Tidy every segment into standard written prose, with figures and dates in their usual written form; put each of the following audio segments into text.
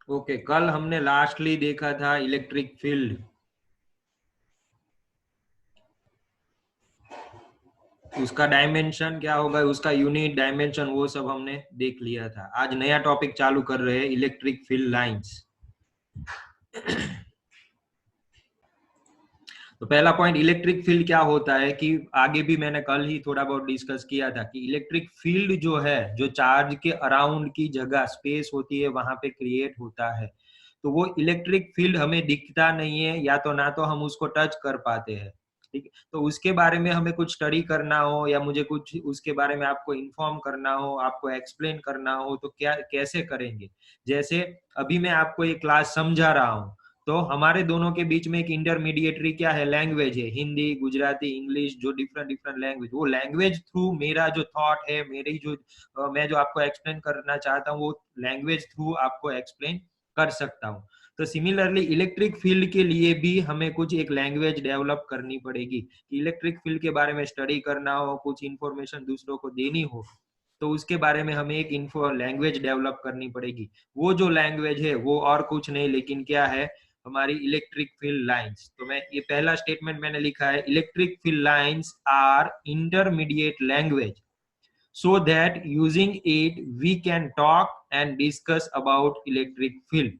Okay, कल हमने lastly देखा था इलेक्ट्रिक फील्ड, उसका डायमेंशन क्या होगा, उसका यूनिट डायमेंशन, वो सब हमने देख लिया था। आज नया टॉपिक चालू कर रहे हैं, इलेक्ट्रिक फील्ड लाइंस। तो पहला पॉइंट, इलेक्ट्रिक फील्ड क्या होता है कि आगे भी मैंने कल ही थोड़ा बहुत डिस्कस किया था कि इलेक्ट्रिक फील्ड जो है, जो चार्ज के अराउंड की जगह स्पेस होती है वहां पे क्रिएट होता है। तो वो इलेक्ट्रिक फील्ड हमें दिखता नहीं है, या तो ना तो हम उसको टच कर पाते हैं। ठीक है, तो उसके बारे में हमें कुछ स्टडी करना हो, या मुझे कुछ उसके बारे में आपको इन्फॉर्म करना हो, आपको एक्सप्लेन करना हो, तो क्या कैसे करेंगे। जैसे अभी मैं आपको ये क्लास समझा रहा हूँ, तो हमारे दोनों के बीच में एक इंटरमीडिएटरी क्या है, लैंग्वेज है, हिंदी, गुजराती, इंग्लिश, जो डिफरेंट डिफरेंट लैंग्वेज, वो लैंग्वेज थ्रू मेरा जो थॉट है, मेरी जो मैं जो आपको एक्सप्लेन करना चाहता हूँ, वो लैंग्वेज थ्रू आपको एक्सप्लेन कर सकता हूँ। तो सिमिलरली इलेक्ट्रिक फील्ड के लिए भी हमें कुछ एक लैंग्वेज डेवलप करनी पड़ेगी। इलेक्ट्रिक फील्ड के बारे में स्टडी करना हो, कुछ इंफॉर्मेशन दूसरों को देनी हो, तो उसके बारे में हमें एक इन्फो लैंग्वेज डेवलप करनी पड़ेगी। वो जो लैंग्वेज है वो और कुछ नहीं लेकिन क्या है, हमारी इलेक्ट्रिक फील्ड लाइंस। तो मैं ये पहला स्टेटमेंट मैंने लिखा है, electric field lines are intermediate language so that using it we can talk and discuss about electric field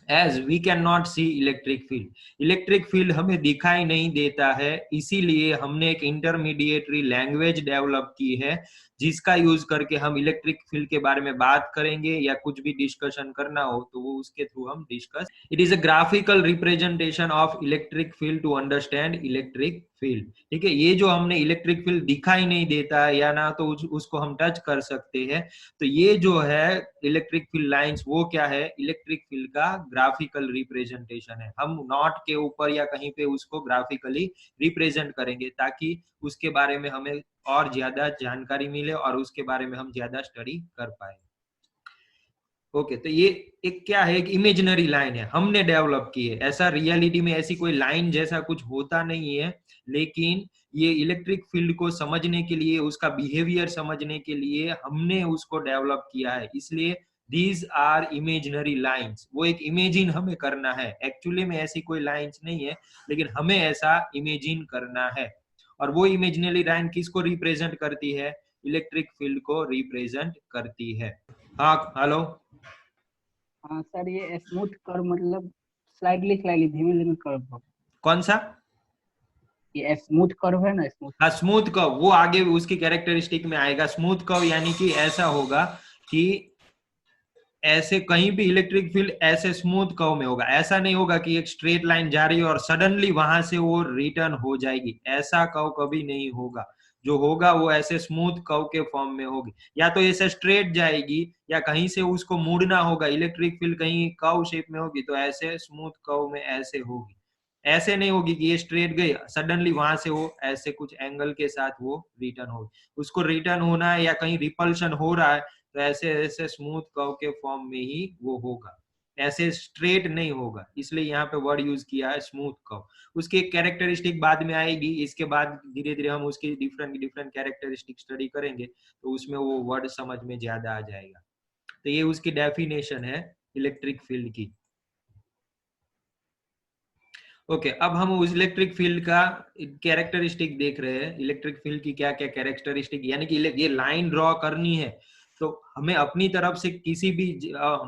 as we cannot see electric field. Electric field हमें दिखाई नहीं देता है, इसीलिए हमने एक इंटरमीडिएटरी लैंग्वेज डेवलप की है जिसका यूज करके हम इलेक्ट्रिक फील्ड के बारे में बात करेंगे, या कुछ भी डिस्कशन करना हो तो वो उसके थ्रू हम discuss. It is a graphical representation of electric field to understand electric field. ठीक है, ये जो हमने इलेक्ट्रिक फील्ड दिखाई नहीं देता है, या ना तो उसको हम टच कर सकते हैं, तो ये जो है इलेक्ट्रिक फील्ड लाइंस, वो क्या है, इलेक्ट्रिक फील्ड का ग्राफिकल रिप्रेजेंटेशन है। हम नॉट के ऊपर या कहीं पे उसको ग्राफिकली रिप्रेजेंट करेंगे ताकि उसके बारे में हमें और ज्यादा जानकारी मिले और उसके बारे में हम ज्यादा स्टडी कर पाए। ओके, तो ये एक क्या है, एक इमेजिनरी लाइन है, हमने डेवलप की है। ऐसा रियलिटी में ऐसी कोई लाइन जैसा कुछ होता नहीं है, लेकिन ये इलेक्ट्रिक फील्ड को समझने के लिए, उसका बिहेवियर समझने के लिए हमने उसको डेवलप किया है। इसलिए दीज आर इमेजिनरी लाइंस। वो एक इमेजिन हमें करना है, एक्चुअली में ऐसी कोई लाइंस नहीं है, लेकिन हमें ऐसा इमेजिन करना है। और वो इमेजिनरी लाइन किसको रिप्रेजेंट करती है, इलेक्ट्रिक फील्ड को रिप्रेजेंट करती है। हाँ, हेलो। हाँ सर, ये स्मूथ कर्व मतलब स्लाइडली स्लाइडली धीमे धीमे कर्व। कौन सा? ये स्मूथ कर्व है ना, स्मूथ हाँ, कर्व। स्मूथ कर्व, वो आगे उसकी कैरेक्टरिस्टिक में आएगा। स्मूथ कर्व यानी कि ऐसा होगा कि ऐसे कहीं भी इलेक्ट्रिक फील्ड ऐसे स्मूथ कर्व में होगा। ऐसा नहीं होगा कि एक स्ट्रेट लाइन जा रही है और सडनली वहां से वो रिटर्न हो जाएगी, ऐसा कर्व कभी नहीं होगा। जो होगा वो ऐसे स्मूथ कर्व के फॉर्म में होगी, या तो ऐसे स्ट्रेट जाएगी, या कहीं से उसको मुड़ना होगा। इलेक्ट्रिक फील्ड कहीं कर्व शेप में होगी तो ऐसे स्मूथ कर्व में ऐसे होगी। ऐसे नहीं होगी कि ये स्ट्रेट गई, सडनली वहां से वो ऐसे कुछ एंगल के साथ वो रिटर्न होगी। उसको रिटर्न होना है या कहीं रिपल्शन हो रहा है, तो ऐसे ऐसे स्मूथ कर्व के फॉर्म में ही वो होगा, ऐसे स्ट्रेट नहीं होगा। इसलिए यहाँ पे वर्ड यूज किया है स्मूथ कर्व। उसकी एक कैरेक्टरिस्टिक बाद में आएगी, इसके बाद धीरे धीरे हम उसकी डिफरेंट डिफरेंट कैरेक्टरिस्टिक स्टडी करेंगे, तो उसमें वो वर्ड समझ में ज्यादा आ जाएगा। तो ये उसकी डेफिनेशन है इलेक्ट्रिक फील्ड की। ओके, अब हम उस इलेक्ट्रिक फील्ड का कैरेक्टरिस्टिक देख रहे हैं। इलेक्ट्रिक फील्ड की क्या क्या कैरेक्टरिस्टिक, यानी कि ये लाइन ड्रॉ करनी है तो हमें अपनी तरफ से किसी भी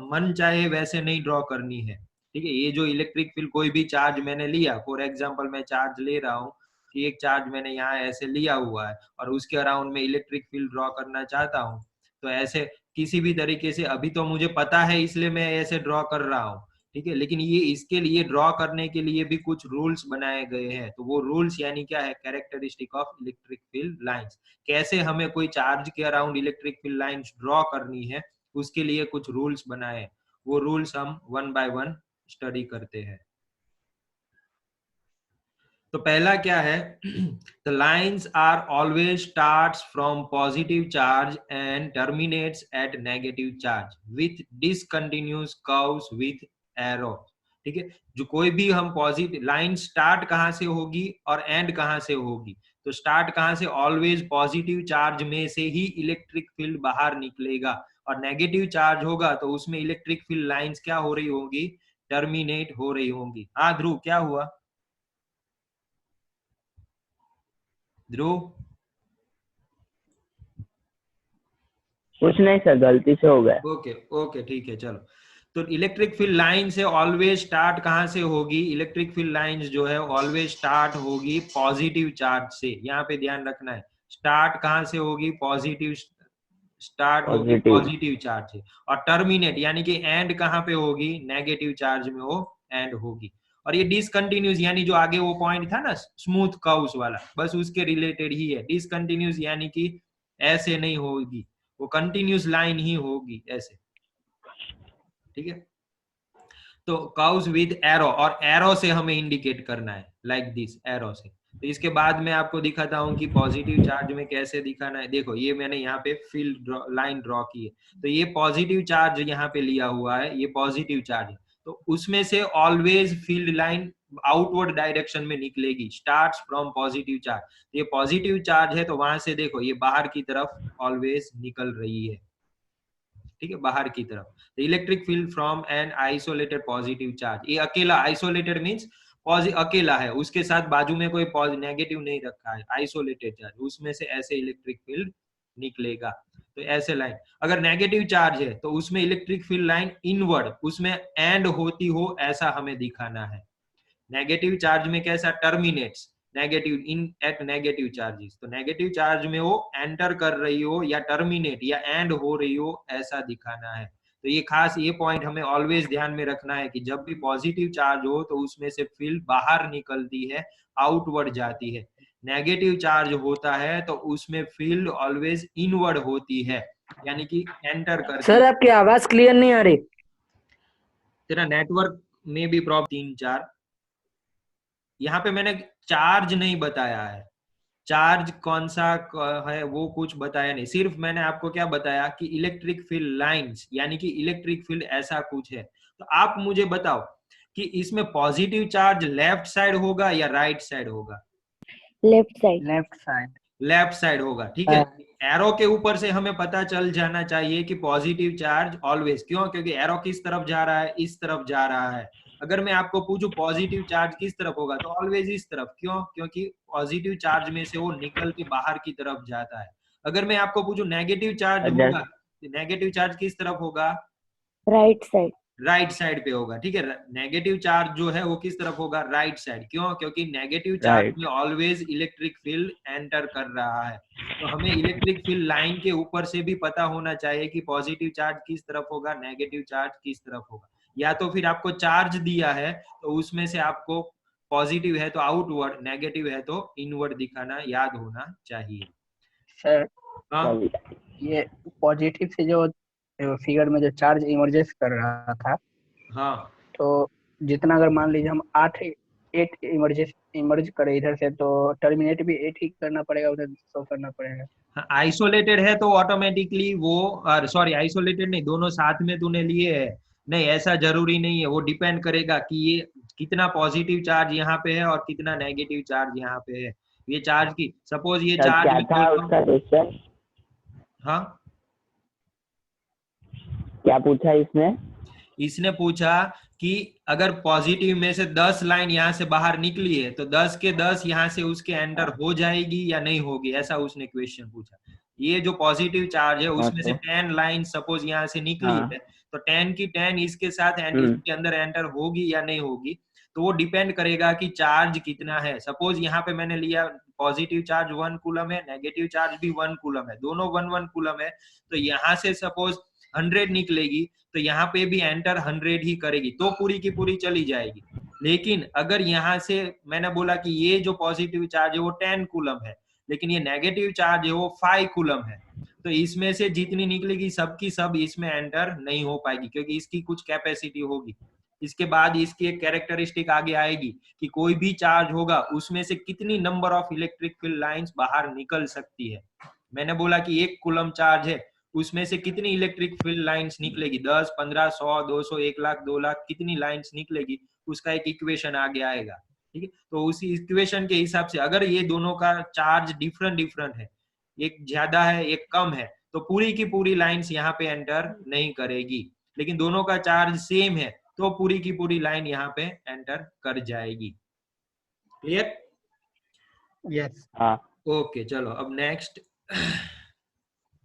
मन चाहे वैसे नहीं ड्रॉ करनी है। ठीक है, ये जो इलेक्ट्रिक फील्ड, कोई भी चार्ज मैंने लिया, फॉर एग्जांपल मैं चार्ज ले रहा हूँ कि एक चार्ज मैंने यहाँ ऐसे लिया हुआ है और उसके अराउंड में इलेक्ट्रिक फील्ड ड्रॉ करना चाहता हूँ, तो ऐसे किसी भी तरीके से, अभी तो मुझे पता है इसलिए मैं ऐसे ड्रॉ कर रहा हूँ। ठीक है, लेकिन ये इसके लिए ड्रॉ करने के लिए भी कुछ रूल्स बनाए गए हैं। तो वो रूल्स यानी क्या है, characteristic of electric field lines. कैसे हमें कोई चार्ज के around electric field lines draw करनी है, उसके लिए कुछ रूल्स बनाए। वो रूल्स हम वन बाय वन स्टडी करते हैं। तो पहला क्या है, the lines are always starts from positive charge and terminates at negative charge with discontinuous curves with arrow. ठीक है, जो कोई भी हम पॉजिटिव लाइन स्टार्ट कहां से होगी और एंड कहां से होगी, तो स्टार्ट कहां से, ऑलवेज पॉजिटिव चार्ज में से ही इलेक्ट्रिक फील्ड बाहर निकलेगा। और नेगेटिव चार्ज होगा तो उसमें इलेक्ट्रिक फील्ड लाइंस क्या हो रही होगी, टर्मिनेट हो रही होंगी। हाँ ध्रुव, क्या हुआ ध्रुव? कुछ नहीं सर, गलती से हो गया। ओके ओके ठीक है चलो। तो इलेक्ट्रिक फील्ड लाइन से ऑलवेज स्टार्ट कहां से होगी, इलेक्ट्रिक फील्ड लाइंस जो है ऑलवेज स्टार्ट होगी पॉजिटिव चार्ज से। यहाँ पे ध्यान रखना है, स्टार्ट कहां से होगी, पॉजिटिव स्टार्ट होगी पॉजिटिव। पॉजिटिव चार्ज से, और टर्मिनेट यानी कि एंड कहां पे होगी, नेगेटिव चार्ज में वो एंड होगी। और ये डिसकंटिन्यूस यानी जो आगे वो पॉइंट था ना स्मूथ कर्व्स वाला, बस उसके रिलेटेड ही है। डिसकंटिन्यूस यानी कि ऐसे नहीं होगी, वो कंटिन्यूस लाइन ही होगी ऐसे, ठीक है। तो कर्व्स विद एरो, और एरो से हमें इंडिकेट करना है, लाइक दिस एरो से। तो इसके बाद मैं आपको दिखाता हूं कि पॉजिटिव चार्ज में कैसे दिखाना है। देखो ये मैंने यहाँ पे फील्ड लाइन ड्रॉ की है, तो ये पॉजिटिव चार्ज यहाँ पे लिया हुआ है, ये पॉजिटिव चार्ज है, तो उसमें से always field line outward direction में निकलेगी, स्टार्ट्स फ्रॉम पॉजिटिव चार्ज। ये पॉजिटिव चार्ज है तो वहां से देखो ये बाहर की तरफ ऑलवेज निकल रही है, ठीक है, बाहर की तरफ। The electric field from an isolated positive charge, ये अकेला, आइसोलेटेड मींस अकेला है, उसके साथ बाजू में कोई नेगेटिव नहीं रखा है, आइसोलेटेड चार्ज, उसमें से ऐसे इलेक्ट्रिक फील्ड निकलेगा। तो ऐसे लाइन, अगर नेगेटिव चार्ज है तो उसमें इलेक्ट्रिक फील्ड लाइन इनवर्ड, उसमें एंड होती हो ऐसा हमें दिखाना है। नेगेटिव चार्ज में कैसा, terminates negative in at negative charges, तो नेगेटिव चार्ज में वो एंटर कर रही हो या टर्मिनेट या एंड हो रही हो ऐसा दिखाना है। तो ये खास ये पॉइंट हमें ऑलवेज ध्यान में रखना है कि जब भी पॉजिटिव चार्ज हो तो उसमें से फील्ड बाहर निकलती है, आउटवर्ड जाती है। नेगेटिव चार्ज होता है तो उसमें फील्ड ऑलवेज इनवर्ड होती है, यानी कि एंटर करती सर आपकी आवाज क्लियर नहीं आ रही। तेरा नेटवर्क में भी प्रॉब्लम 3-4। यहाँ पे मैंने चार्ज नहीं बताया है, चार्ज कौन सा है वो कुछ बताया नहीं, सिर्फ मैंने आपको क्या बताया कि इलेक्ट्रिक फील्ड लाइंस यानी कि इलेक्ट्रिक फील्ड ऐसा कुछ है। तो आप मुझे बताओ कि इसमें पॉजिटिव चार्ज लेफ्ट साइड होगा या राइट साइड होगा? Left side. Left side. Left side होगा, ठीक है। एरो के ऊपर से हमें पता चल जाना चाहिए कि पॉजिटिव चार्ज ऑलवेज, क्यों, क्योंकि एरो किस तरफ जा रहा है, इस तरफ जा रहा है। अगर मैं आपको पूछूं पॉजिटिव चार्ज किस तरफ होगा तो ऑलवेज इस तरफ, क्यों, क्योंकि पॉजिटिव चार्ज में से वो निकल के बाहर की तरफ जाता है। अगर मैं आपको पूछूं नेगेटिव चार्ज होगा, नेगेटिव चार्ज किस तरफ होगा, राइट साइड। राइट साइड पे होगा, ठीक है। नेगेटिव चार्ज जो है वो किस तरफ होगा, राइट साइड, क्यों, क्योंकि नेगेटिव चार्ज में ऑलवेज इलेक्ट्रिक फील्ड एंटर कर रहा है। तो हमें इलेक्ट्रिक फील्ड लाइन के ऊपर से भी पता होना चाहिए कि पॉजिटिव चार्ज किस तरफ होगा, नेगेटिव चार्ज किस तरफ होगा। या तो फिर आपको चार्ज दिया है तो उसमें से आपको पॉजिटिव है तो आउटवर्ड, नेगेटिव है तो इनवर्ड दिखाना याद होना चाहिए। सर हाँ ये पॉजिटिव से जो फिगर में जो चार्ज इमर्जेस कर रहा था, हाँ, तो जितना अगर मान लीजिए हम 8 इमर्ज करे इधर से, तो टर्मिनेट भी 8 ही करना पड़ेगा, उधर 100 करना पड़ेगा। आइसोलेटेड है तो ऑटोमेटिकली वो, सॉरी आइसोलेटेड नहीं, दोनों साथ में तूने लिए है, नहीं ऐसा जरूरी नहीं है, वो डिपेंड करेगा कि ये कितना पॉजिटिव चार्ज यहाँ पे है और कितना नेगेटिव चार्ज यहाँ पे है। ये चार्ज की सपोज ये चार्ज क्या था उसका क्वेश्चन? हाँ क्या पूछा इसने? इसने पूछा कि अगर पॉजिटिव में से 10 लाइन यहाँ से बाहर निकली है तो 10 के 10 यहाँ से उसके एंटर हो जाएगी या नहीं होगी, ऐसा उसने क्वेश्चन पूछा। ये जो पॉजिटिव चार्ज है उसमें से 10 लाइन सपोज यहाँ से निकली है तो 10 की 10 इसके साथ इसके अंदर एंटर होगी या नहीं होगी, तो वो डिपेंड करेगा कि चार्ज कितना है। सपोज यहाँ पे मैंने लिया पॉजिटिव चार्ज 1 कूलम है, नेगेटिव चार्ज भी 1 कूलम है, दोनों 1 कूलम है, तो यहाँ से सपोज 100 निकलेगी तो यहाँ पे भी एंटर 100 ही करेगी, तो पूरी की पूरी चली जाएगी। लेकिन अगर यहाँ से मैंने बोला कि ये जो पॉजिटिव चार्ज है वो 10 कूलम है, लेकिन ये नेगेटिव चार्ज है वो 5 कूलम है, तो इसमें से जितनी निकलेगी सबकी सब इसमें एंटर नहीं हो पाएगी, क्योंकि इसकी कुछ कैपेसिटी होगी। इसके बाद इसकी एक कैरेक्टरिस्टिक आगे आएगी कि कोई भी चार्ज होगा उसमें से कितनी number of electric field lines बाहर निकल सकती है। मैंने बोला कि 1 कूलम चार्ज है, उसमें से कितनी इलेक्ट्रिक फील्ड लाइंस निकलेगी, 10, 15, 100, 200, 1 लाख, 2 लाख, कितनी लाइंस निकलेगी, उसका एक इक्वेशन आगे आएगा, ठीक है। तो उसी इक्वेशन के हिसाब से अगर ये दोनों का चार्ज डिफरेंट है, एक ज्यादा है एक कम है, तो तो पूरी की पूरी लाइंस यहाँ पे एंटर नहीं करेगी, लेकिन दोनों का चार्ज सेम है तो पूरी की पूरी लाइन यहाँ पे एंटर कर जाएगी। क्लियर? यस। हाँ ओके चलो अब नेक्स्ट